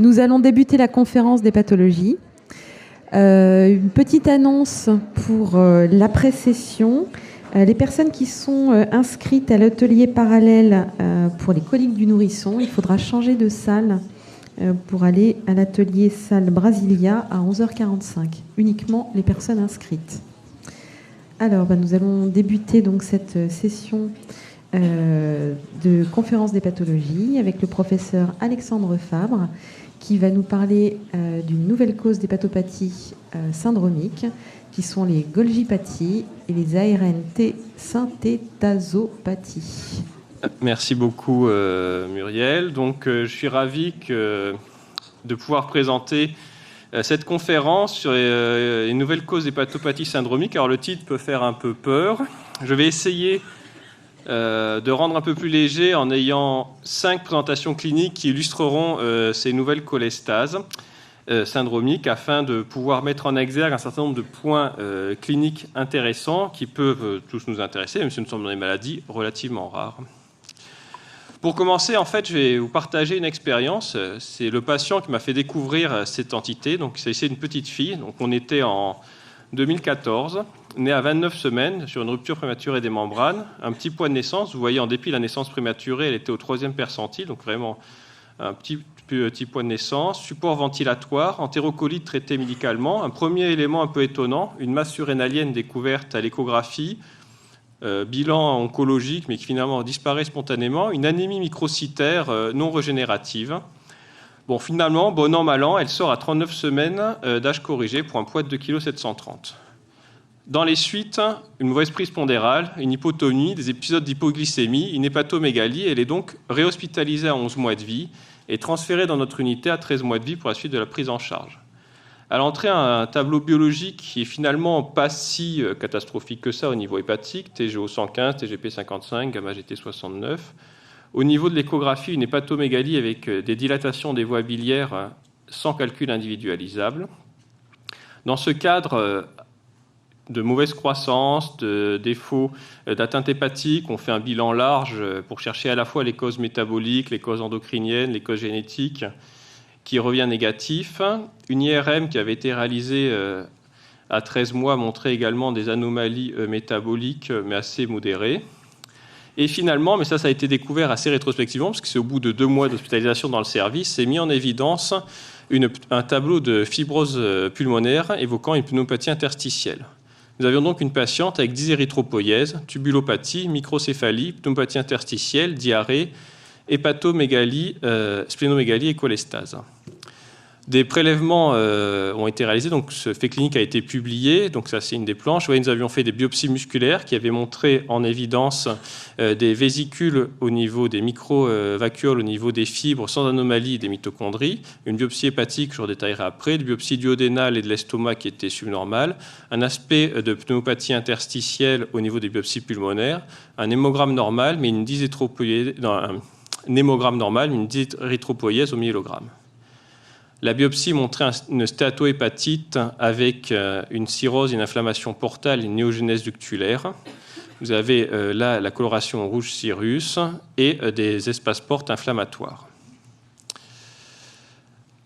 Nous allons débuter la conférence des pathologies. Une petite annonce pour l'après-session. Les personnes qui sont inscrites à l'atelier parallèle pour les coliques du nourrisson, il faudra changer de salle pour aller à l'atelier salle Brasilia à 11h45. Uniquement les personnes inscrites. Alors, nous allons débuter donc cette session de conférence des pathologies avec le professeur Alexandre Fabre qui va nous parler d'une nouvelle cause d'hépatopathie syndromique qui sont les Golgipathies et les ARNT synthétasopathies. Merci beaucoup Muriel. Donc je suis ravi de pouvoir présenter cette conférence sur les nouvelles causes d'hépatopathie syndromique. Alors le titre peut faire un peu peur. Je vais essayer de rendre un peu plus léger en ayant 5 présentations cliniques qui illustreront ces nouvelles cholestases syndromiques afin de pouvoir mettre en exergue un certain nombre de points cliniques intéressants qui peuvent tous nous intéresser, même si ce sont des maladies relativement rares. Pour commencer, en fait, je vais vous partager une expérience. C'est le patient qui m'a fait découvrir cette entité. Donc, c'est une petite fille. Donc, on était en 2014, née à 29 semaines sur une rupture prématurée des membranes, un petit poids de naissance. Vous voyez, en dépit de la naissance prématurée, elle était au 3e percentile, donc vraiment un petit poids de naissance. Support ventilatoire, entérocolite traité médicalement. Un premier élément un peu étonnant, une masse surrénalienne découverte à l'échographie. Bilan oncologique, mais qui finalement disparaît spontanément, une anémie microcytaire non régénérative. Bon, finalement, bon an, mal an, elle sort à 39 semaines d'âge corrigé pour un poids de 2,730 kg. Dans les suites, une mauvaise prise pondérale, une hypotonie, des épisodes d'hypoglycémie, une hépatomégalie. Elle est donc réhospitalisée à 11 mois de vie et transférée dans notre unité à 13 mois de vie pour la suite de la prise en charge. À l'entrée, un tableau biologique qui est finalement pas si catastrophique que ça au niveau hépatique, TGO 115, TGP 55, gamma GT 69. Au niveau de l'échographie, une hépatomégalie avec des dilatations des voies biliaires sans calcul individualisable. Dans ce cadre de mauvaise croissance, de défaut d'atteinte hépatique, on fait un bilan large pour chercher à la fois les causes métaboliques, les causes endocriniennes, les causes génétiques, qui revient négatif. Une IRM qui avait été réalisée à 13 mois montrait également des anomalies métaboliques, mais assez modérées. Et finalement, mais ça a été découvert assez rétrospectivement, parce que c'est au bout de 2 mois d'hospitalisation dans le service, c'est mis en évidence un tableau de fibrose pulmonaire évoquant une pneumopathie interstitielle. Nous avions donc une patiente avec dysérythropoïèse, tubulopathie, microcéphalie, pneumopathie interstitielle, diarrhée, hépatomégalie, splénomégalie et cholestase. Des prélèvements ont été réalisés, donc ce fait clinique a été publié, donc ça c'est une des planches. Vous voyez, nous avions fait des biopsies musculaires qui avaient montré en évidence des vésicules au niveau des microvacuoles, au niveau des fibres sans anomalie des mitochondries, une biopsie hépatique, je détaillerai après, des biopsies duodénales et de l'estomac qui étaient subnormales, un aspect de pneumopathie interstitielle au niveau des biopsies pulmonaires, un hémogramme normal, mais une dysérythropoïèse, un hémogramme normal, une dysérythropoïèse au myélogramme. La biopsie montrait une stéatohépatite avec une cirrhose, une inflammation portale, une néogenèse ductulaire. Vous avez là la coloration rouge cirrus et des espaces portes inflammatoires.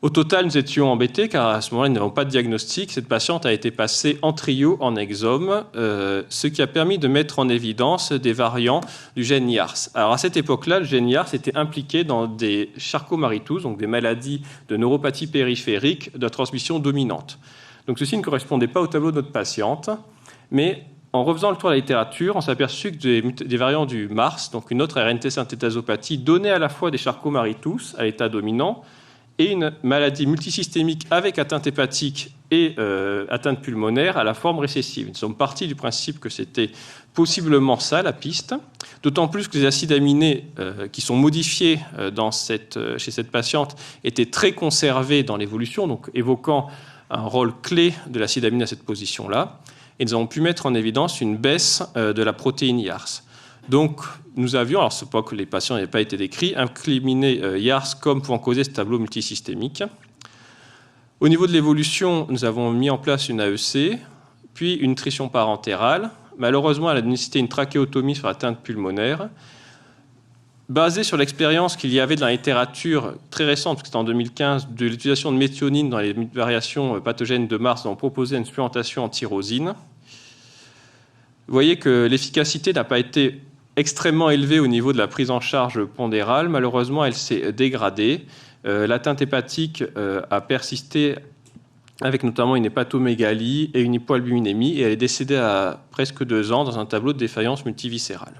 Au total, nous étions embêtés car à ce moment-là, nous n'avons pas de diagnostic. Cette patiente a été passée en trio, en exome, ce qui a permis de mettre en évidence des variants du gène YARS. Alors à cette époque-là, le gène YARS était impliqué dans des Charcot-Marie-Tooth, donc des maladies de neuropathie périphérique de transmission dominante. Donc ceci ne correspondait pas au tableau de notre patiente, mais en refaisant le tour de la littérature, on s'est aperçu que des variants du MARS, donc une autre RNT synthétasopathie, donnaient à la fois des Charcot-Marie-Tooth à l'état dominant, et une maladie multisystémique avec atteinte hépatique et atteinte pulmonaire à la forme récessive. Nous sommes partis du principe que c'était possiblement ça, la piste, d'autant plus que les acides aminés qui sont modifiés chez cette patiente étaient très conservés dans l'évolution, donc évoquant un rôle clé de l'acide aminé à cette position-là. Et nous avons pu mettre en évidence une baisse de la protéine YARS. Donc, nous avions, alors c'est pas que les patients n'avaient pas été décrits, incriminé YARS comme pouvant causer ce tableau multisystémique. Au niveau de l'évolution, nous avons mis en place une AEC, puis une nutrition parentérale. Malheureusement, elle a nécessité une trachéotomie sur l'atteinte pulmonaire. basé sur l'expérience qu'il y avait dans la littérature très récente, parce que c'était en 2015, de l'utilisation de méthionine dans les variations pathogènes de Mars, on proposait une supplémentation en tyrosine. Vous voyez que l'efficacité n'a pas été extrêmement élevée au niveau de la prise en charge pondérale. Malheureusement, elle s'est dégradée. L'atteinte hépatique a persisté avec notamment une hépatomégalie et une hypoalbuminémie, et elle est décédée à presque 2 ans dans un tableau de défaillance multiviscérale.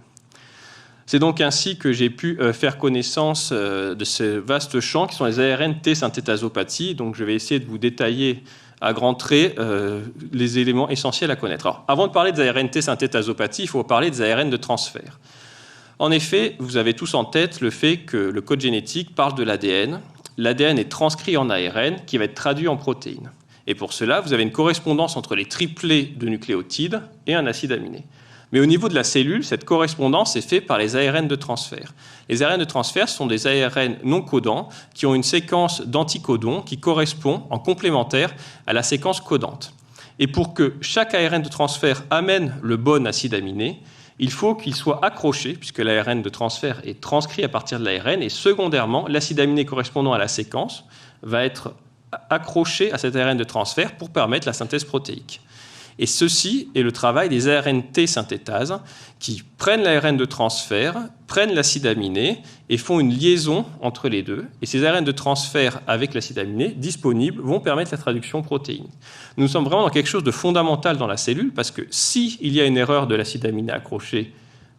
C'est donc ainsi que j'ai pu faire connaissance de ce vaste champ qui sont les ARN-T synthétasopathies. Donc je vais essayer de vous détailler à grands traits les éléments essentiels à connaître. Alors, avant de parler des ARN-T synthétasopathies, il faut parler des ARN de transfert. En effet, vous avez tous en tête le fait que le code génétique parle de l'ADN. L'ADN est transcrit en ARN qui va être traduit en protéines. Et pour cela, vous avez une correspondance entre les triplés de nucléotides et un acide aminé. Mais au niveau de la cellule, cette correspondance est faite par les ARN de transfert. Les ARN de transfert sont des ARN non codants qui ont une séquence d'anticodons qui correspond en complémentaire à la séquence codante. Et pour que chaque ARN de transfert amène le bon acide aminé, il faut qu'il soit accroché, puisque l'ARN de transfert est transcrit à partir de l'ARN, et secondairement, l'acide aminé correspondant à la séquence va être accroché à cet ARN de transfert pour permettre la synthèse protéique. Et ceci est le travail des ARN-T synthétases qui prennent l'ARN de transfert, prennent l'acide aminé et font une liaison entre les deux. Et ces ARN de transfert avec l'acide aminé disponibles vont permettre la traduction protéine. Nous sommes vraiment dans quelque chose de fondamental dans la cellule parce que s'il y a une erreur de l'acide aminé accroché,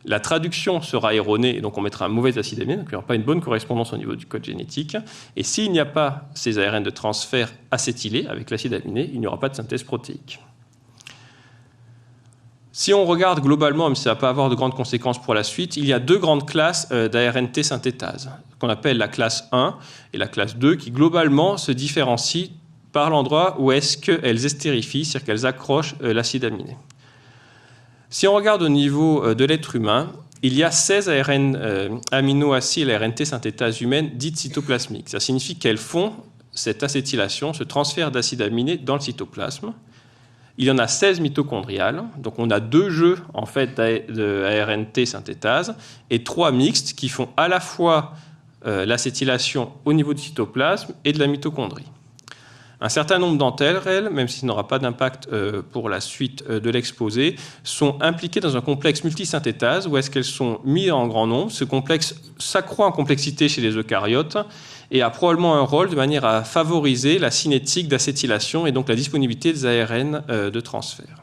la traduction sera erronée et donc on mettra un mauvais acide aminé, donc il n'y aura pas une bonne correspondance au niveau du code génétique. Et s'il n'y a pas ces ARN de transfert acétylés avec l'acide aminé, il n'y aura pas de synthèse protéique. Si on regarde globalement, même si ça ne va pas avoir de grandes conséquences pour la suite, il y a 2 grandes classes d'ARN-T synthétase, qu'on appelle la classe 1 et la classe 2, qui globalement se différencient par l'endroit où est-ce qu'elles estérifient, c'est-à-dire qu'elles accrochent l'acide aminé. Si on regarde au niveau de l'être humain, il y a 16 ARN aminoacides, ARN-T synthétase humaine dites cytoplasmiques. Ça signifie qu'elles font cette acétylation, ce transfert d'acide aminé dans le cytoplasme. Il y en a 16 mitochondriales, donc on a 2 jeux en fait de ARN-T synthétase et 3 mixtes qui font à la fois l'acétylation au niveau du cytoplasme et de la mitochondrie. Un certain nombre d'entre elles, même s'il n'aura pas d'impact pour la suite de l'exposé, sont impliquées dans un complexe multisynthétase où est-ce qu'elles sont mises en grand nombre. Ce complexe s'accroît en complexité chez les eucaryotes et a probablement un rôle de manière à favoriser la cinétique d'acétylation et donc la disponibilité des ARN de transfert.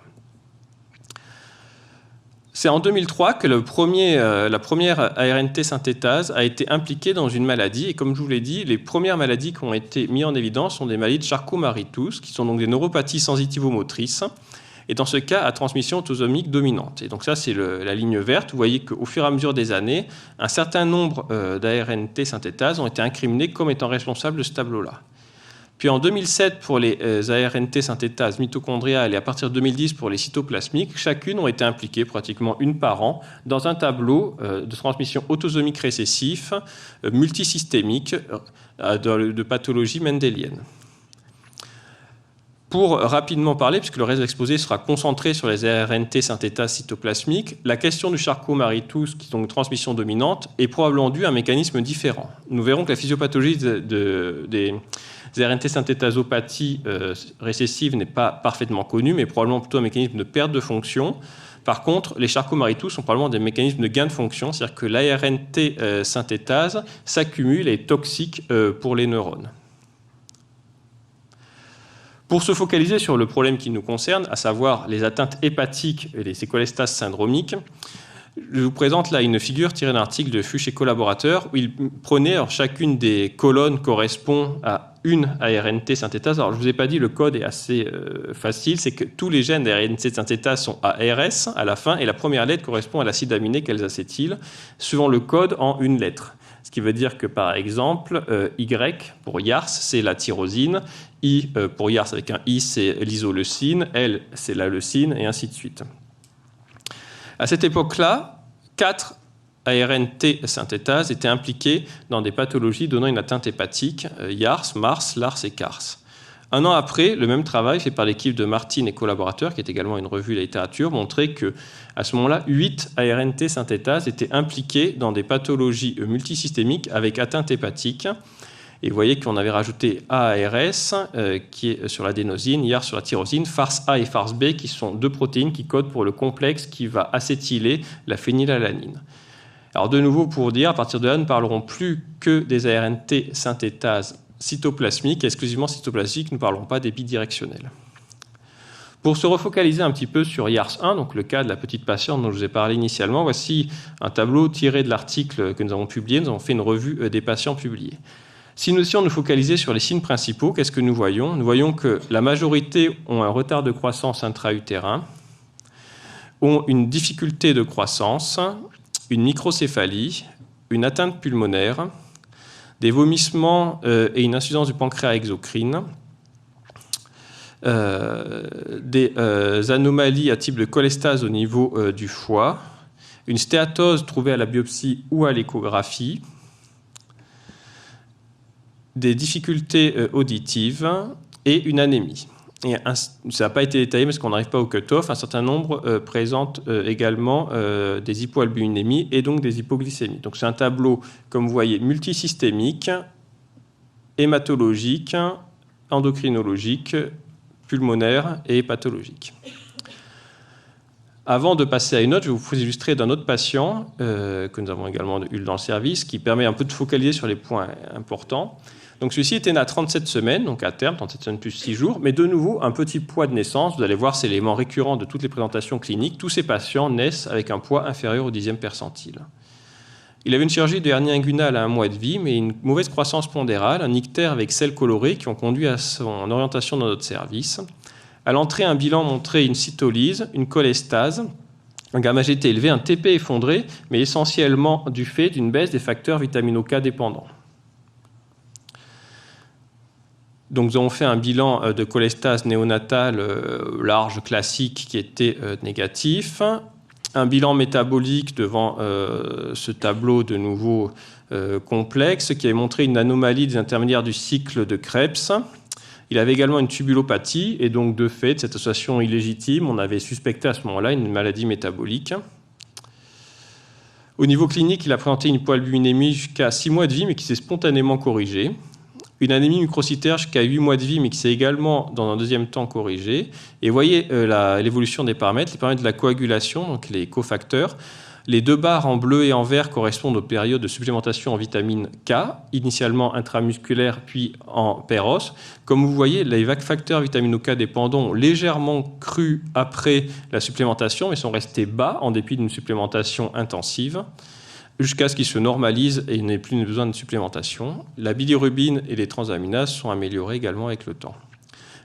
C'est en 2003 que la première ARN-T synthétase a été impliquée dans une maladie. Et comme je vous l'ai dit, les premières maladies qui ont été mises en évidence sont des maladies de Charcot-Marie-Tooth, qui sont donc des neuropathies sensitivo-motrices, et dans ce cas à transmission autosomique dominante. Et donc ça, c'est la ligne verte. Vous voyez qu'au fur et à mesure des années, un certain nombre d'ARN-T synthétases ont été incriminés comme étant responsables de ce tableau-là. Puis en 2007, pour les ARN-T synthétases mitochondriales et à partir de 2010 pour les cytoplasmiques, chacune ont été impliquées pratiquement une par an dans un tableau de transmission autosomique récessif multisystémique de pathologie mendélienne. Pour rapidement parler, puisque le reste de l'exposé sera concentré sur les ARN-T synthétases cytoplasmiques, la question du Charcot-Marie-Tooth, qui est donc transmission dominante, est probablement due à un mécanisme différent. Nous verrons que la physiopathologie des ARN-T synthétasopathies récessives n'est pas parfaitement connue, mais probablement plutôt un mécanisme de perte de fonction. Par contre, les Charcot-Marie-Tooth sont probablement des mécanismes de gain de fonction, c'est-à-dire que l'ARN-T synthétase s'accumule et est toxique pour les neurones. Pour se focaliser sur le problème qui nous concerne, à savoir les atteintes hépatiques et les cholestases syndromiques, je vous présente là une figure tirée d'un article de Fuchs et collaborateurs où ils prenaient, alors chacune des colonnes correspond à une ARN-T synthétase. Alors je ne vous ai pas dit, le code est assez facile, c'est que tous les gènes d'ARN-T synthétase sont ARS à la fin et la première lettre correspond à l'acide aminé qu'elles acétylent, suivant le code en une lettre. Ce qui veut dire que, par exemple, Y pour YARS, c'est la tyrosine, I pour YARS avec un I, c'est l'isoleucine, L, c'est la leucine, et ainsi de suite. À cette époque-là, 4 ARN-T synthétases étaient impliquées dans des pathologies donnant une atteinte hépatique, YARS, MARS, LARS et CARS. Un an après, le même travail fait par l'équipe de Martin et collaborateurs, qui est également une revue de la littérature, montrait qu'à ce moment-là, 8 ARNT synthétases étaient impliquées dans des pathologies multisystémiques avec atteinte hépatique. Et vous voyez qu'on avait rajouté AARS, qui est sur l'adénosine, IAR sur la tyrosine, FARS-A et FARS-B, qui sont 2 protéines qui codent pour le complexe qui va acétyler la phénylalanine. Alors de nouveau, pour dire, à partir de là, nous ne parlerons plus que des ARNT synthétases cytoplasmiques, exclusivement cytoplasmiques, nous ne parlerons pas des bidirectionnels. Pour se refocaliser un petit peu sur IARS1, donc le cas de la petite patiente dont je vous ai parlé initialement, voici un tableau tiré de l'article que nous avons publié. Nous avons fait une revue des patients publiés. Si nous essayons de nous focaliser sur les signes principaux, qu'est-ce que nous voyons? Nous voyons que la majorité ont un retard de croissance intra-utérin, ont une difficulté de croissance, une microcéphalie, une atteinte pulmonaire, des vomissements et une insuffisance du pancréas exocrine, des anomalies à type de cholestase au niveau du foie, une stéatose trouvée à la biopsie ou à l'échographie, des difficultés auditives et une anémie. Et ça n'a pas été détaillé parce qu'on n'arrive pas au cut-off. Un certain nombre présentent également des hypoalbuminémies et donc des hypoglycémies. Donc c'est un tableau, comme vous voyez, multisystémique, hématologique, endocrinologique, pulmonaire et pathologique. Avant de passer à une autre, je vais vous illustrer d'un autre patient que nous avons également eu dans le service, qui permet un peu de focaliser sur les points importants. Donc celui-ci était né à 37 semaines, donc à terme, 37 semaines plus 6 jours, mais de nouveau, un petit poids de naissance. Vous allez voir, c'est l'élément récurrent de toutes les présentations cliniques. Tous ces patients naissent avec un poids inférieur au 10e percentile. Il avait une chirurgie de hernie inguinale à 1 mois de vie, mais une mauvaise croissance pondérale, un ictère avec selles colorées qui ont conduit à son orientation dans notre service. À l'entrée, un bilan montrait une cytolyse, une cholestase, un gamma-GT élevé, un TP effondré, mais essentiellement du fait d'une baisse des facteurs vitamino-K dépendants. Donc, nous avons fait un bilan de cholestase néonatale large, classique, qui était négatif. Un bilan métabolique devant ce tableau de nouveau complexe qui avait montré une anomalie des intermédiaires du cycle de Krebs. Il avait également une tubulopathie et donc de fait, cette association illégitime, on avait suspecté à ce moment-là une maladie métabolique. Au niveau clinique, il a présenté une hypoalbuminémie jusqu'à 6 mois de vie mais qui s'est spontanément corrigée. Une anémie microcytaire jusqu'à 8 mois de vie, mais qui s'est également, dans un deuxième temps, corrigée. Et vous voyez l'évolution des paramètres, les paramètres de la coagulation, donc les cofacteurs. Les 2 barres en bleu et en vert correspondent aux périodes de supplémentation en vitamine K, initialement intramusculaire, puis en péros. Comme vous voyez, les facteurs vitamino-K dépendants ont légèrement cru après la supplémentation, mais sont restés bas en dépit d'une supplémentation intensive, jusqu'à ce qu'ils se normalisent et n'aient plus besoin de supplémentation. La bilirubine et les transaminases sont améliorées également avec le temps.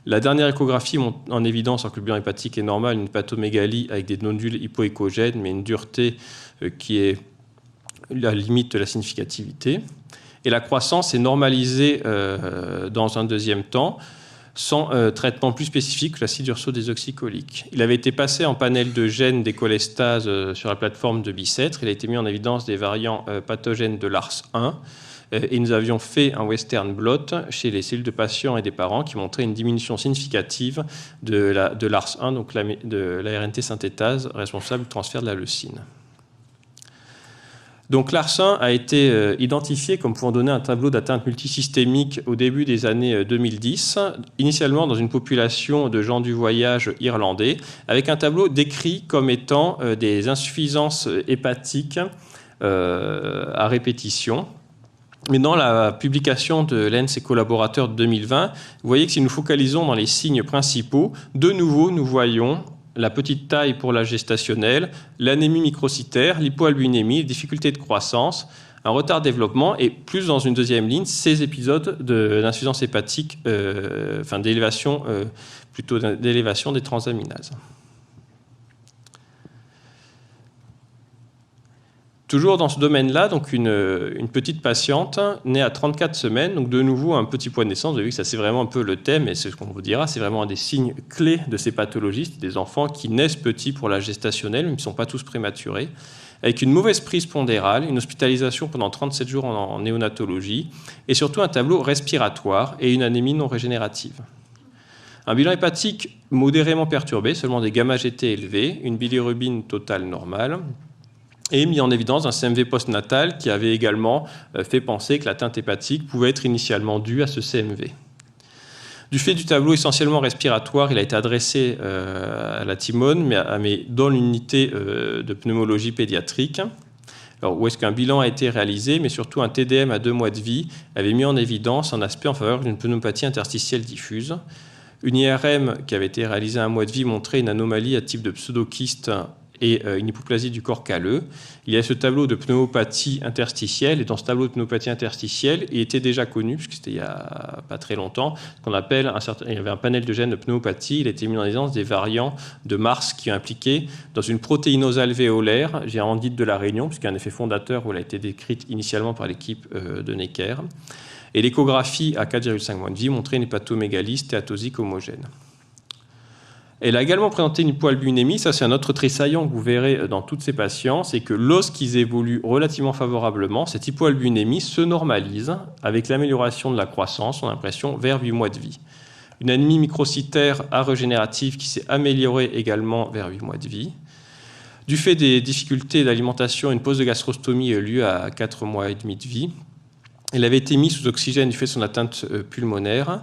La dernière échographie montre en évidence, alors que le bilan hépatique est normal, une hépatomégalie avec des nodules hypoéchogènes, mais une dureté qui est la limite de la significativité. Et la croissance est normalisée dans un deuxième temps, sans traitement plus spécifique que l'acide urso-désoxycholique. Il avait été passé en panel de gènes des cholestases sur la plateforme de Bicêtre. Il a été mis en évidence des variants pathogènes de l'ARS1. Et nous avions fait un Western blot chez les cellules de patients et des parents qui montraient une diminution significative de l'ARS1, donc de l'ARNT synthétase responsable du transfert de la leucine. Donc l'ARS1 a été identifié comme pouvant donner un tableau d'atteinte multisystémique au début des années 2010, initialement dans une population de gens du voyage irlandais, avec un tableau décrit comme étant des insuffisances hépatiques à répétition. Mais dans la publication de Lenz et collaborateurs de 2020, vous voyez que si nous focalisons dans les signes principaux, de nouveau nous voyons la petite taille pour la gestationnelle, l'anémie microcytaire, l'hypoalbuminémie, les difficultés de croissance, un retard de développement et plus dans une deuxième ligne, ces épisodes d'insuffisance hépatique, d'élévation des transaminases. Toujours dans ce domaine-là, donc une petite patiente née à 34 semaines, donc de nouveau un petit poids de naissance. Vous avez vu que ça c'est vraiment un peu le thème, et c'est ce qu'on vous dira, c'est vraiment un des signes clés de ces pathologies, des enfants qui naissent petits pour la gestationnelle, mais qui ne sont pas tous prématurés, avec une mauvaise prise pondérale, une hospitalisation pendant 37 jours en néonatologie, et surtout un tableau respiratoire et une anémie non régénérative. Un bilan hépatique modérément perturbé, seulement des gamma-GT élevés, une bilirubine totale normale, et mis en évidence un CMV postnatal qui avait également fait penser que l'atteinte hépatique pouvait être initialement due à ce CMV. Du fait du tableau essentiellement respiratoire, il a été adressé à la Timone, mais dans l'unité de pneumologie pédiatrique. Alors, où est-ce qu'un bilan a été réalisé, mais surtout un TDM à 2 mois de vie avait mis en évidence un aspect en faveur d'une pneumopathie interstitielle diffuse. Une IRM qui avait été réalisée à 1 mois de vie montrait une anomalie à type de pseudokyste et une hypoplasie du corps calleux. Il y a ce tableau de pneumopathie interstitielle, et dans ce tableau de pneumopathie interstitielle, il était déjà connu, puisque c'était il n'y a pas très longtemps, il y avait un panel de gènes de pneumopathie, il a été mis en évidence des variants de Mars qui ont impliqué dans une protéinose alvéolaire, gérandite de la Réunion, puisqu'il y a un effet fondateur où elle a été décrite initialement par l'équipe de Necker. Et l'échographie à 4,5 mois de vie montrait une hépatomégalie stéatosique homogène. Elle a également présenté une hypoalbuminémie, ça c'est un autre trait saillant que vous verrez dans toutes ces patients, c'est que lorsqu'ils évoluent relativement favorablement, cette hypoalbuminémie se normalise avec l'amélioration de la croissance, on a l'impression, vers 8 mois de vie. Une anémie microcytaire arégénérative qui s'est améliorée également vers 8 mois de vie. Du fait des difficultés d'alimentation, une pause de gastrostomie a eu lieu à 4 mois et demi de vie. Elle avait été mise sous oxygène du fait de son atteinte pulmonaire.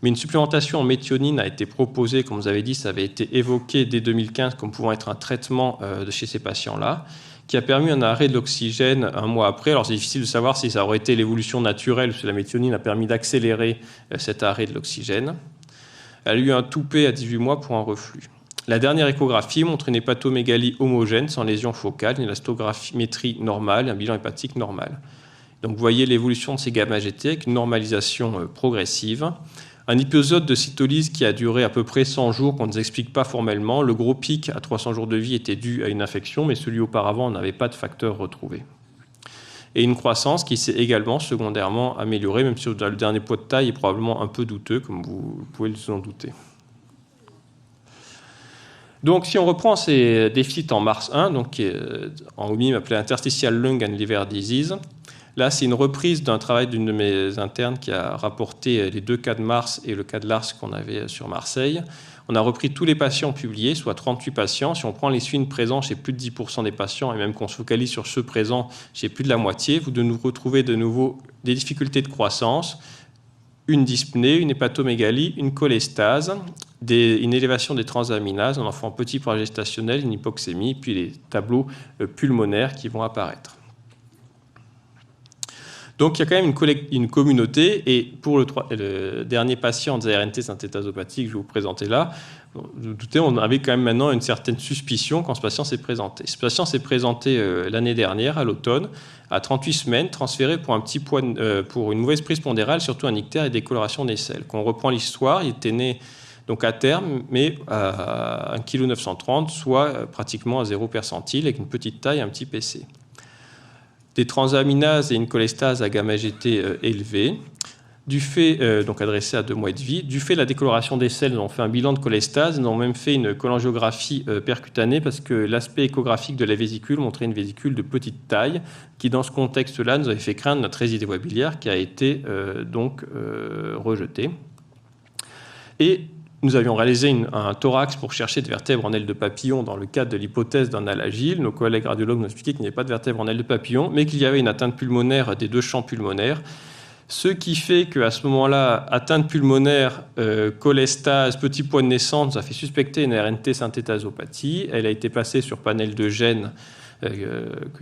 Mais une supplémentation en méthionine a été proposée, comme vous avez dit, ça avait été évoqué dès 2015 comme pouvant être un traitement de chez ces patients-là, qui a permis un arrêt de l'oxygène 1 mois après. Alors c'est difficile de savoir si ça aurait été l'évolution naturelle ou si la méthionine a permis d'accélérer cet arrêt de l'oxygène. Elle a eu un toupet à 18 mois pour un reflux. La dernière échographie montre une hépatomégalie homogène sans lésion focale, une élastographie normale, un bilan hépatique normal. Donc vous voyez l'évolution de ces gamma-GT avec une normalisation progressive. Un épisode de cytolyse qui a duré à peu près 100 jours, qu'on ne nous explique pas formellement. Le gros pic à 300 jours de vie était dû à une infection, mais celui auparavant n'avait pas de facteur retrouvé. Et une croissance qui s'est également secondairement améliorée, même si le dernier poids de taille est probablement un peu douteux, comme vous pouvez vous en douter. Donc, si on reprend ces déficits en Mars 1, donc, en OMIM appelé Interstitial Lung and Liver Disease, là, c'est une reprise d'un travail d'une de mes internes qui a rapporté les 2 cas de Mars et le cas de Lars qu'on avait sur Marseille. On a repris tous les patients publiés, soit 38 patients. Si on prend les signes présents chez plus de 10% des patients, et même qu'on se focalise sur ceux présents chez plus de la moitié, vous nous retrouvez de nouveau des difficultés de croissance, une dyspnée, une hépatomégalie, une cholestase, une élévation des transaminases, un enfant petit progestationnel, une hypoxémie, puis les tableaux pulmonaires qui vont apparaître. Donc, il y a quand même une communauté, et pour le dernier patient des RNT synthétasopathie que je vais vous présenter là, vous vous doutez, on avait quand même maintenant une certaine suspicion quand ce patient s'est présenté. Ce patient s'est présenté l'année dernière, à l'automne, à 38 semaines, transféré pour un petit poids, pour une mauvaise prise pondérale, surtout un ictère et décoloration des selles. Quand on reprend l'histoire, il était né donc à terme, mais à 1,930 kg, soit pratiquement à 0 percentile, avec une petite taille, un petit PC. Des transaminases et une cholestase à gamma-GT élevée, du fait, donc adressée à 2 mois de vie, du fait de la décoloration des selles, nous avons fait un bilan de cholestase, nous avons même fait une cholangiographie percutanée parce que l'aspect échographique de la vésicule montrait une vésicule de petite taille qui, dans ce contexte-là, nous avait fait craindre notre résidus biliaire qui a été rejetée. Et nous avions réalisé un thorax pour chercher de vertèbres en aile de papillon dans le cadre de l'hypothèse d'un ALL agile. Nos collègues radiologues nous expliquaient qu'il n'y avait pas de vertèbres en aile de papillon, mais qu'il y avait une atteinte pulmonaire des 2 champs pulmonaires. Ce qui fait qu'à ce moment-là, atteinte pulmonaire, cholestase, petit poids de naissance, ça fait suspecter une RNT synthétasopathie. Elle a été passée sur panel de gènes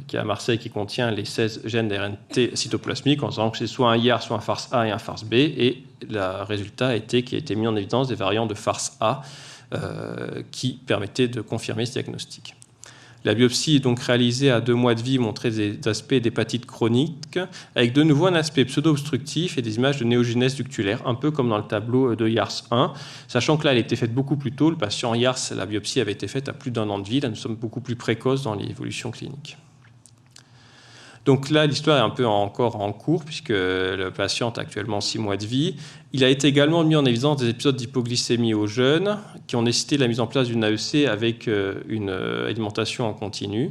qui est à Marseille, qui contient les 16 gènes d'RNT cytoplasmiques, en disant que c'est soit un IAR, soit un FARS A et un FARS B, et le résultat a été qu'il a été mis en évidence des variants de FARS A qui permettaient de confirmer ce diagnostic. La biopsie est donc réalisée à 2 mois de vie, montrait des aspects d'hépatite chronique, avec de nouveau un aspect pseudo-obstructif et des images de néogenèse ductulaire, un peu comme dans le tableau de YARS 1, sachant que là, elle a été faite beaucoup plus tôt. Le patient YARS, la biopsie avait été faite à plus d'1 an de vie. Là, nous sommes beaucoup plus précoces dans l'évolution clinique. Donc là, l'histoire est un peu encore en cours, puisque le patient a actuellement 6 mois de vie. Il a été également mis en évidence des épisodes d'hypoglycémie aux jeunes, qui ont nécessité la mise en place d'une AEC avec une alimentation en continu.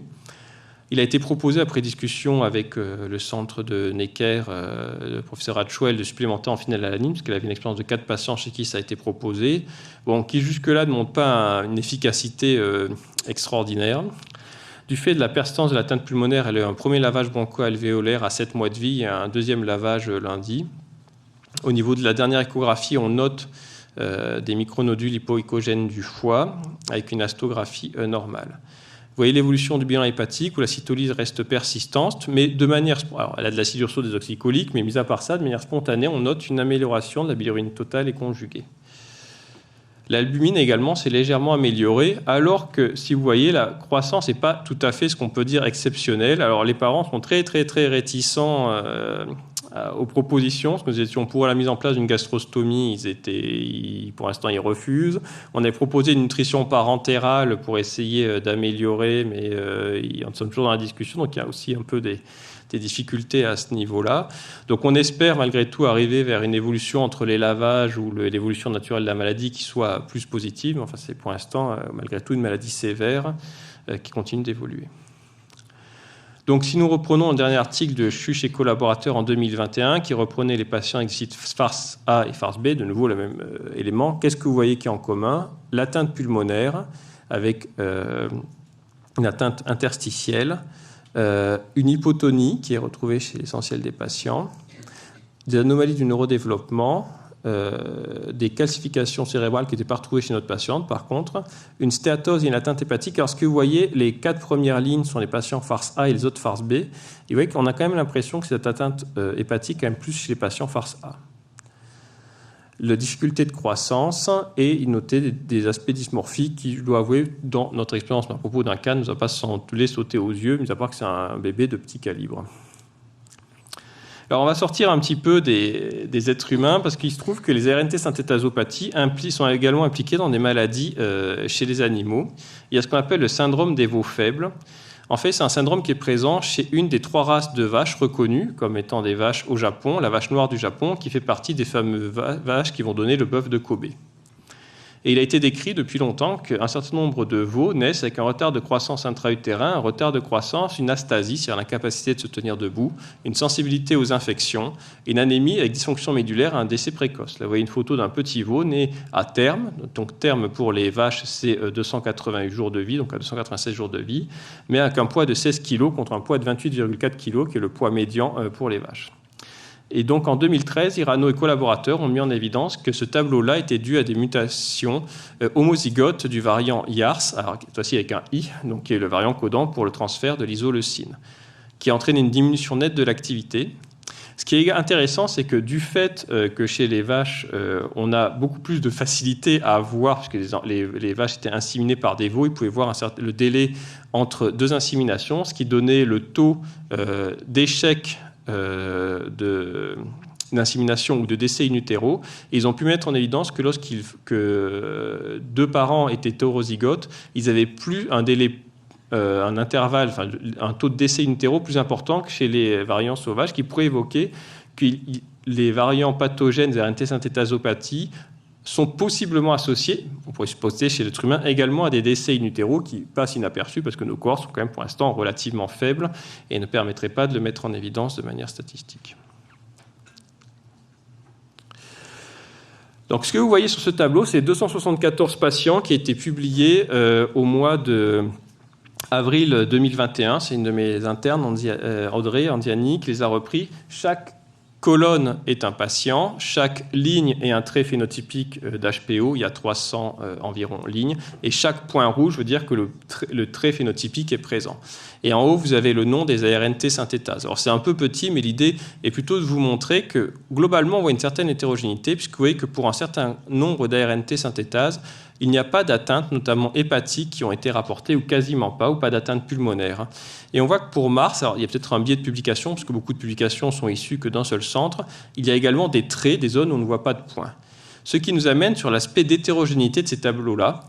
Il a été proposé, après discussion avec le centre de Necker, le professeur Hatchwell, de supplémenter en phénylalanine, parce qu'elle avait une expérience de 4 patients chez qui ça a été proposé, bon, qui jusque-là ne montre pas une efficacité extraordinaire. Du fait de la persistance de l'atteinte pulmonaire, elle a eu un premier lavage broncho-alvéolaire à 7 mois de vie et un deuxième lavage lundi. Au niveau de la dernière échographie, on note des micronodules hypoïcogènes du foie avec une astographie normale. Vous voyez l'évolution du bilan hépatique où la cytolyse reste persistante, mais de manière... Alors, elle a de l'acide urso-désoxycholique, mais mis à part ça, de manière spontanée, on note une amélioration de la bilirubine totale et conjuguée. L'albumine également s'est légèrement améliorée, alors que, si vous voyez, la croissance n'est pas tout à fait ce qu'on peut dire exceptionnelle. Alors, les parents sont très réticents aux propositions, parce que nous étions pour la mise en place d'une gastrostomie, pour l'instant, ils refusent. On a proposé une nutrition parentérale pour essayer d'améliorer, mais on sommes toujours dans la discussion, donc il y a aussi un peu des difficultés à ce niveau-là. Donc on espère malgré tout arriver vers une évolution entre les lavages ou l'évolution naturelle de la maladie qui soit plus positive. Enfin, c'est pour l'instant, malgré tout, une maladie sévère qui continue d'évoluer. Donc si nous reprenons un dernier article de Chuch et collaborateurs en 2021 qui reprenait les patients avec site FARS A et FARS B, de nouveau le même élément, qu'est-ce que vous voyez qui est en commun? L'atteinte pulmonaire avec une atteinte interstitielle, une hypotonie qui est retrouvée chez l'essentiel des patients, des anomalies du neurodéveloppement, des calcifications cérébrales qui n'étaient pas retrouvées chez notre patiente, par contre, une stéatose et une atteinte hépatique. Alors, ce que vous voyez, les 4 premières lignes sont les patients FARS A et les autres FARS B. Et vous voyez qu'on a quand même l'impression que cette atteinte hépatique est quand même plus chez les patients FARS A. La difficulté de croissance et noter des aspects dysmorphiques qui, je dois avouer, dans notre expérience, à propos d'un cas, ne nous a pas semblé sauter aux yeux, mis à part que c'est un bébé de petit calibre. Alors, on va sortir un petit peu des êtres humains, parce qu'il se trouve que les RNT synthétasopathies sont également impliquées dans des maladies chez les animaux. Il y a ce qu'on appelle le syndrome des veaux faibles. En fait, c'est un syndrome qui est présent chez une des 3 races de vaches reconnues comme étant des vaches au Japon, la vache noire du Japon, qui fait partie des fameuses vaches qui vont donner le bœuf de Kobe. Et il a été décrit depuis longtemps qu'un certain nombre de veaux naissent avec un retard de croissance intra-utérin, un retard de croissance, une astasie, c'est-à-dire l'incapacité de se tenir debout, une sensibilité aux infections, une anémie avec dysfonction médulaire et un décès précoce. Là, vous voyez une photo d'un petit veau né à terme. Donc, terme pour les vaches, c'est 288 jours de vie, donc à 296 jours de vie, mais avec un poids de 16 kg contre un poids de 28,4 kg, qui est le poids médian pour les vaches. Et donc, en 2013, Irano et collaborateurs ont mis en évidence que ce tableau-là était dû à des mutations homozygotes du variant YARS, alors cette fois-ci avec un I, donc qui est le variant codant pour le transfert de l'isoleucine, qui entraîne une diminution nette de l'activité. Ce qui est intéressant, c'est que du fait que chez les vaches, on a beaucoup plus de facilité à voir, puisque les vaches étaient inséminées par des veaux, ils pouvaient voir le délai entre 2 inséminations, ce qui donnait le taux d'échec d'insémination ou de décès in utero. Et ils ont pu mettre en évidence que lorsque 2 parents étaient hétérozygotes, ils avaient plus un délai, un intervalle, enfin, un taux de décès in utero plus important que chez les variants sauvages, qui pourrait évoquer que les variants pathogènes des RNT synthétasopathies sont possiblement associés, on pourrait supposer chez l'être humain, également à des décès in utero qui passent inaperçus parce que nos corps sont quand même pour l'instant relativement faibles et ne permettraient pas de le mettre en évidence de manière statistique. Donc ce que vous voyez sur ce tableau, c'est 274 patients qui ont été publiés au mois d'avril 2021. C'est une de mes internes, Audrey Andiani, qui les a repris. Chaque colonne est un patient, chaque ligne est un trait phénotypique d'HPO, il y a 300 environ lignes, et chaque point rouge veut dire que le trait phénotypique est présent. Et en haut, vous avez le nom des ARNT synthétases. Alors c'est un peu petit, mais l'idée est plutôt de vous montrer que globalement, on voit une certaine hétérogénéité, puisque vous voyez que pour un certain nombre d'ARNT synthétases, il n'y a pas d'atteinte, notamment hépatique, qui ont été rapportées, ou quasiment pas, ou pas d'atteinte pulmonaire. Et on voit que pour Mars, alors il y a peut-être un biais de publication, parce que beaucoup de publications sont issues que d'un seul centre, il y a également des traits, des zones où on ne voit pas de points. Ce qui nous amène sur l'aspect d'hétérogénéité de ces tableaux-là.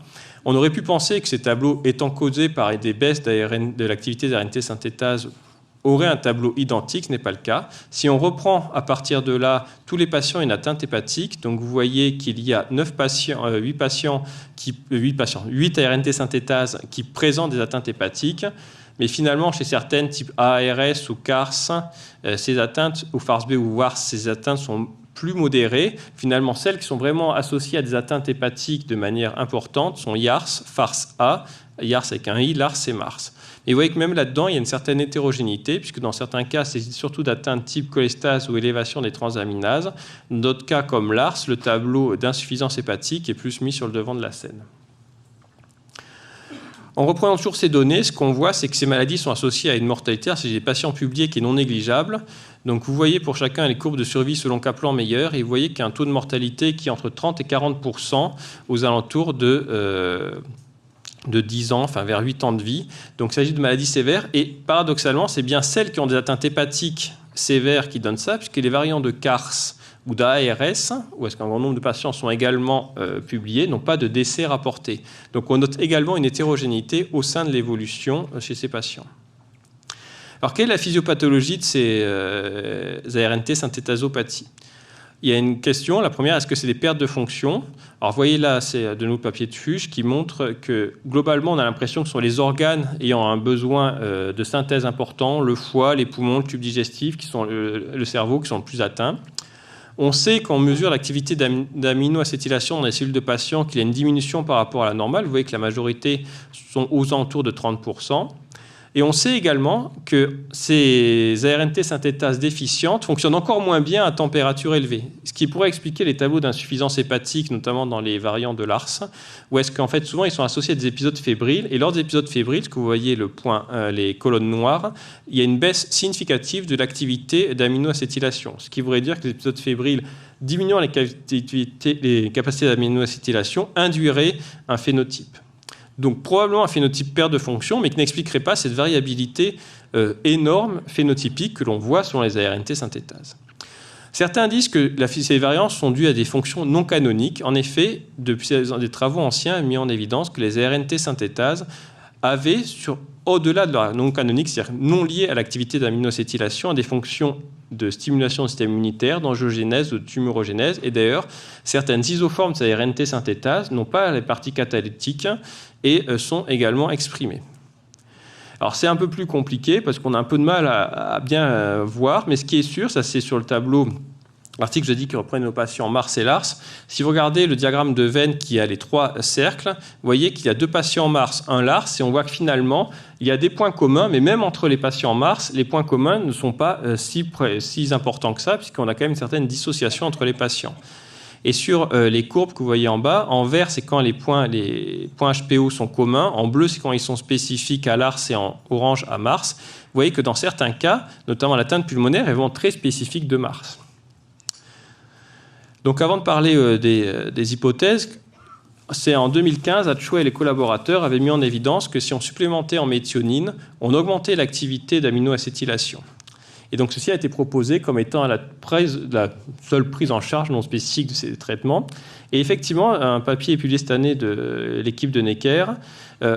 On aurait pu penser que ces tableaux étant causés par des baisses de l'activité des RNT synthétase aurait un tableau identique, ce n'est pas le cas. Si on reprend à partir de là tous les patients ont une atteinte hépatique, donc vous voyez qu'il y a 8 ARNT synthétases qui présentent des atteintes hépatiques. mais finalement, chez certaines, type ARS ou CARS, ces atteintes, ou FARS-B ou WARS, ces atteintes sont plus modérées. Finalement, celles qui sont vraiment associées à des atteintes hépatiques de manière importante sont YARS, FARS-A, YARS avec un I, LARS et MARS. Et vous voyez que même là-dedans, il y a une certaine hétérogénéité, puisque dans certains cas, c'est surtout d'atteintes type cholestase ou élévation des transaminases. Dans d'autres cas, comme l'ARS, le tableau d'insuffisance hépatique est plus mis sur le devant de la scène. En reprenant toujours ces données, ce qu'on voit, c'est que ces maladies sont associées à une mortalité. C'est des patients publiés qui est non négligeable. Donc vous voyez pour chacun les courbes de survie selon Kaplan-Meier, et vous voyez qu'il y a un taux de mortalité qui est entre 30 et 40% aux alentours de 10 ans, enfin vers 8 ans de vie. Donc il s'agit de maladies sévères, et paradoxalement, c'est bien celles qui ont des atteintes hépatiques sévères qui donnent ça, puisque les variants de CARS ou d'ARS, où est-ce qu'un grand nombre de patients sont également publiés, n'ont pas de décès rapportés. Donc on note également une hétérogénéité au sein de l'évolution chez ces patients. Alors quelle est la physiopathologie de ces ARNT synthétasopathies? Il y a une question. La première, est-ce que c'est des pertes de fonction? Alors, vous voyez là, c'est de nos papiers de Fuchs qui montrent que, globalement, on a l'impression que ce sont les organes ayant un besoin de synthèse important, le foie, les poumons, le tube digestif, qui sont le cerveau, qui sont le plus atteints. On sait qu'on mesure l'activité d'aminoacétylation dans les cellules de patients qu'il y a une diminution par rapport à la normale. Vous voyez que la majorité sont aux alentours de 30%. Et on sait également que ces ARNT synthétases déficientes fonctionnent encore moins bien à température élevée, ce qui pourrait expliquer les tableaux d'insuffisance hépatique, notamment dans les variants de l'ARS, où est-ce qu'en fait, souvent, ils sont associés à des épisodes fébriles. Et lors des épisodes fébriles, ce que vous voyez, les colonnes noires, il y a une baisse significative de l'activité d'aminoacétylation, ce qui voudrait dire que les épisodes fébriles diminuant les capacités d'aminoacétylation induiraient un phénotype. Donc probablement un phénotype perte de fonction, mais qui n'expliquerait pas cette variabilité énorme phénotypique que l'on voit selon les ARNT synthétases. Certains disent que ces variances sont dues à des fonctions non canoniques. En effet, depuis des travaux anciens, mis en évidence que les ARNT synthétases avaient, au-delà de leur non canonique, c'est-à-dire non liées à l'activité d'aminoacétylation, des fonctions de stimulation du système immunitaire, d'angiogénèse ou de tumorogénèse. Et d'ailleurs, certaines isoformes de ces ARNT synthétases n'ont pas les parties catalytiques et sont également exprimées. Alors c'est un peu plus compliqué parce qu'on a un peu de mal à bien voir, mais ce qui est sûr, ça c'est sur le tableau, l'article je dis qui reprend nos patients Mars et Lars. Si vous regardez le diagramme de Venn qui a les 3 cercles, vous voyez qu'il y a 2 patients Mars, un Lars, et on voit que finalement il y a des points communs, mais même entre les patients Mars, les points communs ne sont pas si importants que ça, puisqu'on a quand même une certaine dissociation entre les patients. Et sur les courbes que vous voyez en bas, en vert, c'est quand les points HPO sont communs. En bleu, c'est quand ils sont spécifiques à Lars et en orange à Mars. Vous voyez que dans certains cas, notamment l'atteinte pulmonaire, est vraiment très spécifique de Mars. Donc avant de parler des hypothèses, c'est en 2015, Atchouet et les collaborateurs avaient mis en évidence que si on supplémentait en méthionine, on augmentait l'activité d'aminoacétylation. Et donc, ceci a été proposé comme étant la seule prise en charge non spécifique de ces traitements. Et effectivement, un papier publié cette année de l'équipe de Necker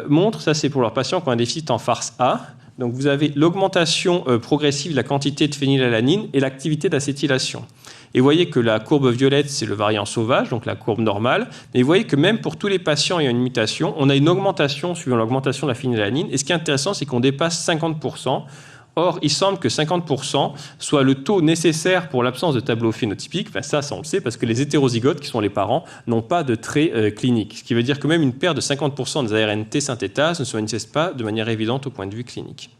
montre, ça c'est pour leurs patients qui ont un déficit en FARS-A. Donc, vous avez l'augmentation progressive de la quantité de phénylalanine et l'activité d'acétylation. Et vous voyez que la courbe violette, c'est le variant sauvage, donc la courbe normale. Mais vous voyez que même pour tous les patients ayant une mutation, on a une augmentation suivant l'augmentation de la phénylalanine. Et ce qui est intéressant, c'est qu'on dépasse 50%. Or, il semble que 50% soit le taux nécessaire pour l'absence de tableau phénotypique. Enfin, ça, on le sait, parce que les hétérozygotes, qui sont les parents, n'ont pas de traits cliniques. Ce qui veut dire que même une perte de 50% des ARNT synthétases ne se manifeste pas de manière évidente au point de vue clinique.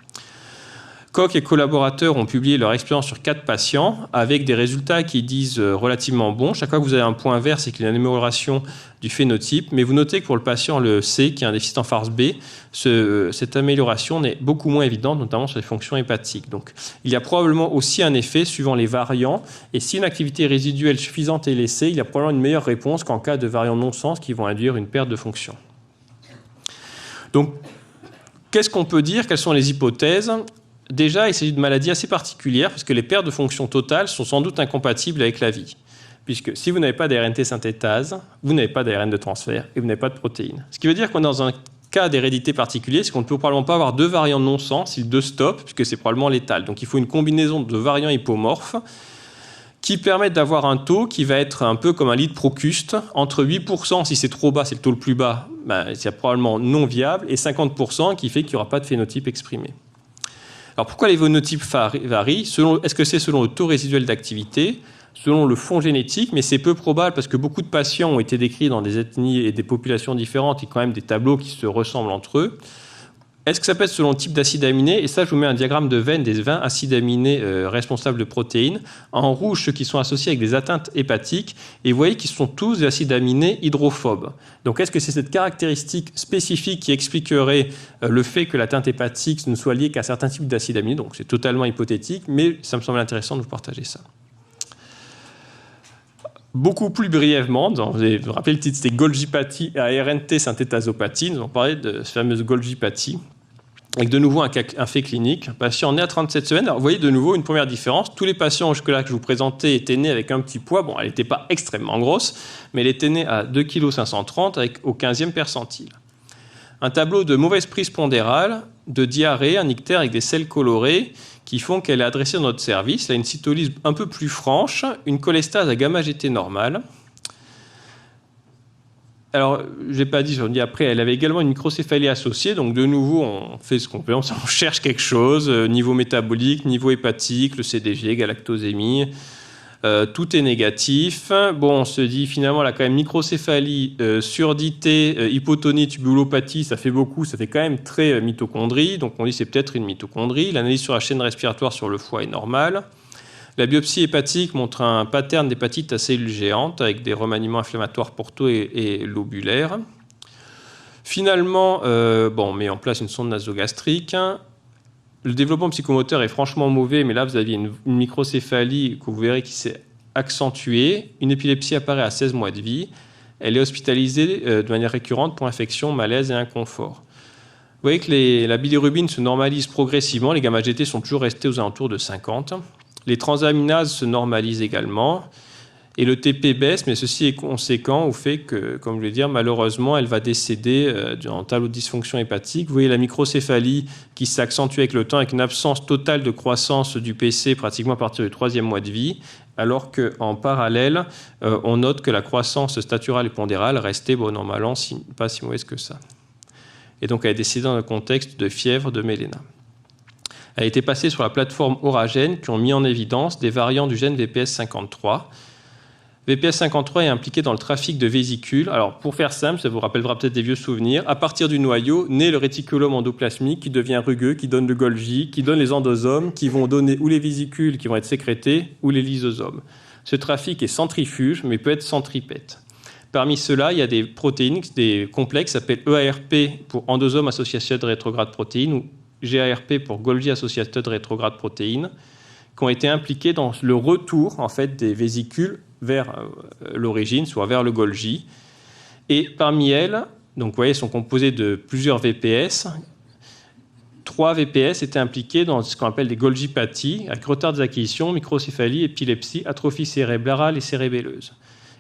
Koch et collaborateurs ont publié leur expérience sur 4 patients avec des résultats qui disent relativement bons. Chaque fois que vous avez un point vert, c'est qu'il y a une amélioration du phénotype. Mais vous notez que pour le patient, le C, qui a un déficit en FARS-B, cette amélioration est beaucoup moins évidente, notamment sur les fonctions hépatiques. Donc, il y a probablement aussi un effet suivant les variants. Et si une activité résiduelle suffisante est laissée, il y a probablement une meilleure réponse qu'en cas de variants non-sens qui vont induire une perte de fonction. Donc, qu'est-ce qu'on peut dire? Quelles sont les hypothèses? Déjà, il s'agit de maladies assez particulières parce que les pertes de fonction totale sont sans doute incompatibles avec la vie. Puisque si vous n'avez pas d'ARNT synthétase, vous n'avez pas d'ARN de transfert et vous n'avez pas de protéines. Ce qui veut dire qu'on est dans un cas d'hérédité particulier, c'est qu'on ne peut probablement pas avoir 2 variants non-sens, si 2 stop, puisque c'est probablement létal. Donc il faut une combinaison de variants hypomorphes qui permettent d'avoir un taux qui va être un peu comme un lit de Procuste, entre 8%, si c'est trop bas, c'est le taux le plus bas, c'est probablement non viable, et 50% qui fait qu'il n'y aura pas de phénotype exprimé. Alors pourquoi les phénotypes varient? Est-ce que c'est selon le taux résiduel d'activité, selon le fond génétique, mais c'est peu probable parce que beaucoup de patients ont été décrits dans des ethnies et des populations différentes et quand même des tableaux qui se ressemblent entre eux. Est-ce que ça peut être selon le type d'acide aminé? Et ça, je vous mets un diagramme de veine des 20 acides aminés responsables de protéines. En rouge, ceux qui sont associés avec des atteintes hépatiques. Et vous voyez qu'ils sont tous des acides aminés hydrophobes. Donc, est-ce que c'est cette caractéristique spécifique qui expliquerait le fait que l'atteinte hépatique ne soit liée qu'à certains types d'acides aminés? Donc, c'est totalement hypothétique, mais ça me semble intéressant de vous partager ça. Beaucoup plus brièvement, vous vous rappelez le titre, c'était Golgi-pathie et ARNT synthétasopathie. Nous allons parler de cette fameuse Golgi-pathie. Avec de nouveau un fait clinique. Un patient né à 37 semaines. Alors, vous voyez de nouveau une première différence. Tous les patients jusque-là que je vous présentais étaient nés avec un petit poids. Bon, elle n'était pas extrêmement grosse, mais elle était née à 2,530 kg au 15e percentile. Un tableau de mauvaise prise pondérale, de diarrhée, un ictère avec des selles colorées qui font qu'elle est adressée dans notre service. Elle a une cytolyse un peu plus franche, une cholestase à gamma-GT normale. Alors, je n'ai pas dit, j'en dis après, elle avait également une microcéphalie associée. Donc, de nouveau, on fait ce qu'on peut. On cherche quelque chose, niveau métabolique, niveau hépatique, le CDG, galactosémie. Tout est négatif. Bon, on se dit, finalement, elle a quand même microcéphalie, surdité, hypotonie, tubulopathie. Ça fait beaucoup, ça fait quand même très mitochondrie. Donc, on dit c'est peut-être une mitochondrie. L'analyse sur la chaîne respiratoire sur le foie est normale. La biopsie hépatique montre un pattern d'hépatite à cellules géantes avec des remaniements inflammatoires portaux et lobulaires. Finalement, on met en place une sonde nasogastrique. Le développement psychomoteur est franchement mauvais, mais là, vous aviez une microcéphalie que vous verrez qui s'est accentuée. Une épilepsie apparaît à 16 mois de vie. Elle est hospitalisée de manière récurrente pour infection, malaise et inconfort. Vous voyez que la bilirubine se normalise progressivement. Les gamma-GT sont toujours restés aux alentours de 50. Les transaminases se normalisent également et le TP baisse, mais ceci est conséquent au fait que, comme je voulais dire, malheureusement, elle va décéder dans un tableau de dysfonction hépatique. Vous voyez la microcéphalie qui s'accentue avec le temps, avec une absence totale de croissance du PC pratiquement à partir du 3e mois de vie, alors qu'en parallèle, on note que la croissance staturale et pondérale restait, bon an mal an, pas si mauvaise que ça. Et donc, elle est décédée dans un contexte de fièvre de méléna. Elle a été passée sur la plateforme Oragène qui ont mis en évidence des variants du gène VPS53. VPS53 est impliqué dans le trafic de vésicules. Alors, pour faire simple, ça vous rappellera peut-être des vieux souvenirs. À partir du noyau, naît le réticulum endoplasmique qui devient rugueux, qui donne le Golgi, qui donne les endosomes, qui vont donner ou les vésicules qui vont être sécrétées ou les lysosomes. Ce trafic est centrifuge, mais peut être centripète. Parmi ceux-là, il y a des protéines, des complexes qui s'appellent EARP pour endosome associated rétrograde protéine ou GARP pour Golgi associated rétrograde protéine, qui ont été impliqués dans le retour en fait, des vésicules vers l'origine, soit vers le Golgi. Et parmi elles, donc, vous voyez, sont composées de plusieurs VPS. 3 VPS étaient impliqués dans ce qu'on appelle des Golgi-pathies, avec retard des acquisitions, microcéphalie, épilepsie, atrophie cérébrale et cérébelleuse.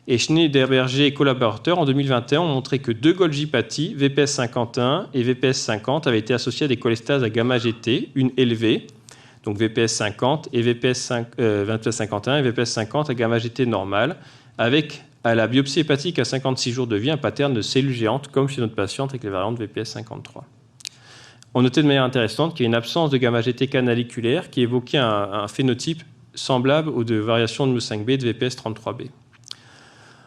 Et Schneiderberger et collaborateurs, en 2021, ont montré que 2 Golgi-pathies, VPS51 et VPS50, avaient été associées à des cholestases à gamma-GT, une élevée, donc VPS50 et VPS51 et VPS50 à gamma-GT normale, avec à la biopsie hépatique à 56 jours de vie un pattern de cellules géantes, comme chez notre patiente avec les variantes VPS53. On notait de manière intéressante qu'il y a une absence de gamma-GT canaliculaire qui évoquait un phénotype semblable aux de variations de ME5B et de VPS33B.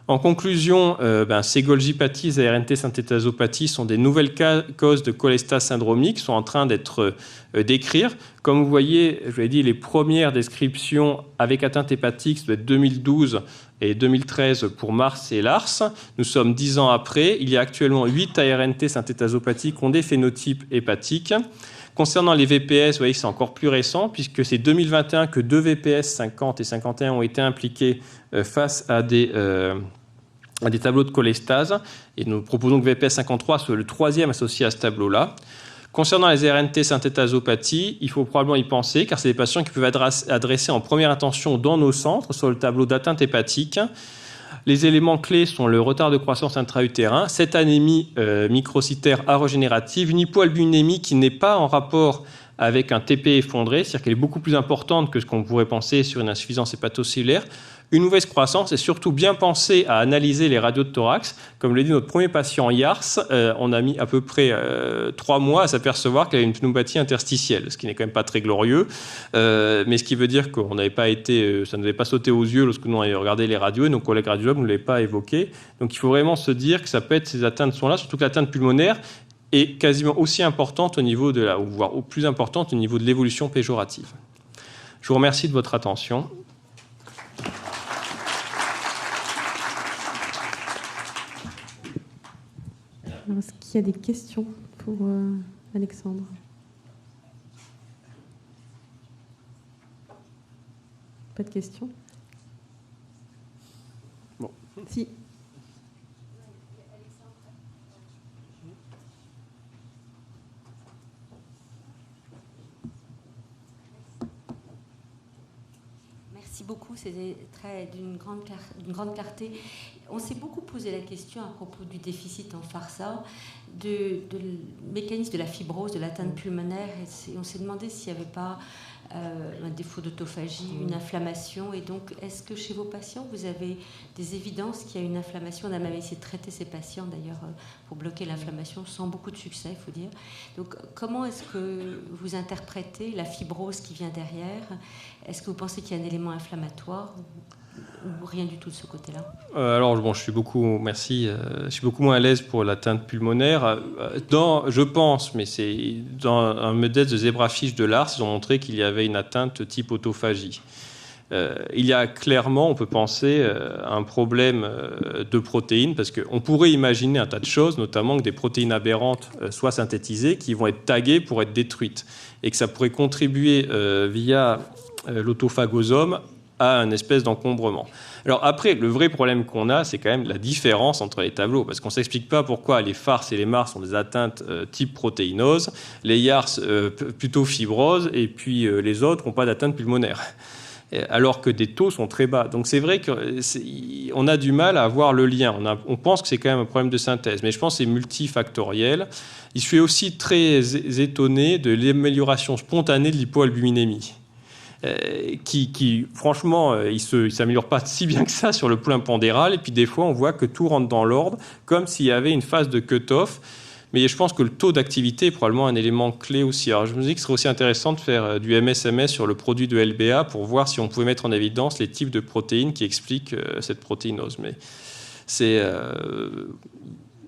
En conclusion, ces Golgi-pathies et ARNT synthétasopathies sont des nouvelles causes de cholestase syndromique qui sont en train d'être décrites. Comme vous voyez, je vous l'ai dit, les premières descriptions avec atteinte hépatique, ça doit être 2012 et 2013 pour Mars et Lars. Nous sommes 10 ans après. Il y a actuellement 8 ARNT synthétasopathies qui ont des phénotypes hépatiques. Concernant les VPS, vous voyez que c'est encore plus récent, puisque c'est 2021 que 2 VPS 50 et 51 ont été impliqués face à des tableaux de cholestase. Et nous proposons que VPS 53 soit le 3e associé à ce tableau-là. Concernant les RNT synthétasopathies, il faut probablement y penser, car c'est des patients qui peuvent être adressés en première intention dans nos centres, sur le tableau d'atteinte hépatique. Les éléments clés sont le retard de croissance intra-utérin, cette anémie microcytaire arogénérative, une hypoalbuminémie qui n'est pas en rapport avec un TP effondré, c'est-à-dire qu'elle est beaucoup plus importante que ce qu'on pourrait penser sur une insuffisance hépatocellulaire. Une mauvaise croissance et surtout bien penser à analyser les radios de thorax. Comme le dit notre premier patient YARS, on a mis à peu près 3 mois à s'apercevoir qu'il avait une pneumopathie interstitielle, ce qui n'est quand même pas très glorieux, mais ce qui veut dire qu'on n'avait pas été, ça ne nous avait pas sauté aux yeux lorsque nous on avait regardé les radios et nos collègues radiologues ne l'avaient pas évoqué. Donc il faut vraiment se dire que ça peut être, ces atteintes sont là, surtout que l'atteinte pulmonaire est quasiment aussi importante au niveau de voire plus importante au niveau de l'évolution péjorative. Je vous remercie de votre attention. Est-ce qu'il y a des questions pour Alexandre? Pas de questions? Bon. Si. Merci beaucoup, c'était d'une grande clarté. On s'est beaucoup posé la question à propos du déficit en FARSA, de mécanisme de la fibrose, de l'atteinte pulmonaire, et on s'est demandé s'il n'y avait pas un défaut d'autophagie, une inflammation. Et donc, est-ce que chez vos patients, vous avez des évidences qu'il y a une inflammation? On a même essayé de traiter ces patients, d'ailleurs, pour bloquer l'inflammation, sans beaucoup de succès, il faut dire. Donc, comment est-ce que vous interprétez la fibrose qui vient derrière? Est-ce que vous pensez qu'il y a un élément inflammatoire ou rien du tout de ce côté-là? Alors, bon, je suis beaucoup moins à l'aise pour l'atteinte pulmonaire. Je pense, mais c'est dans un modèle de zébrafiche de Lars, ils ont montré qu'il y avait une atteinte type autophagie. Il y a clairement, on peut penser, un problème de protéines, parce qu'on pourrait imaginer un tas de choses, notamment que des protéines aberrantes soient synthétisées, qui vont être taguées pour être détruites, et que ça pourrait contribuer via l'autophagosome à une espèce d'encombrement. Alors après, le vrai problème qu'on a, c'est quand même la différence entre les tableaux, parce qu'on ne s'explique pas pourquoi les FARS et les MARS ont des atteintes type protéinose, les YARS plutôt fibrose, et puis les autres n'ont pas d'atteinte pulmonaire, alors que des taux sont très bas. Donc c'est vrai qu'on a du mal à avoir le lien. On pense que c'est quand même un problème de synthèse, mais je pense que c'est multifactoriel. Je suis aussi très étonné de l'amélioration spontanée de l'hypoalbuminémie. Qui franchement, il ne s'améliore pas si bien que ça sur le plan pondéral. Et puis des fois, on voit que tout rentre dans l'ordre, comme s'il y avait une phase de cut-off. Mais je pense que le taux d'activité est probablement un élément clé aussi. Alors je me dis que ce serait aussi intéressant de faire du MSMS sur le produit de LBA pour voir si on pouvait mettre en évidence les types de protéines qui expliquent cette protéinose. Mais c'est...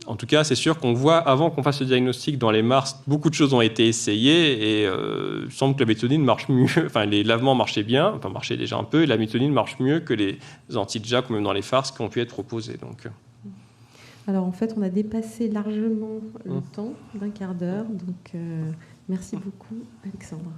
En tout cas, c'est sûr qu'on voit, avant qu'on fasse le diagnostic dans les MARS, beaucoup de choses ont été essayées et il semble que la méthionine marche mieux. Enfin, les lavements marchaient bien, enfin marchaient déjà un peu, et la méthionine marche mieux que les anti-JAK, même dans les FARS, qui ont pu être proposés. Donc. Alors, en fait, on a dépassé largement le temps d'1 quart d'heure. Donc, merci beaucoup, Alexandre.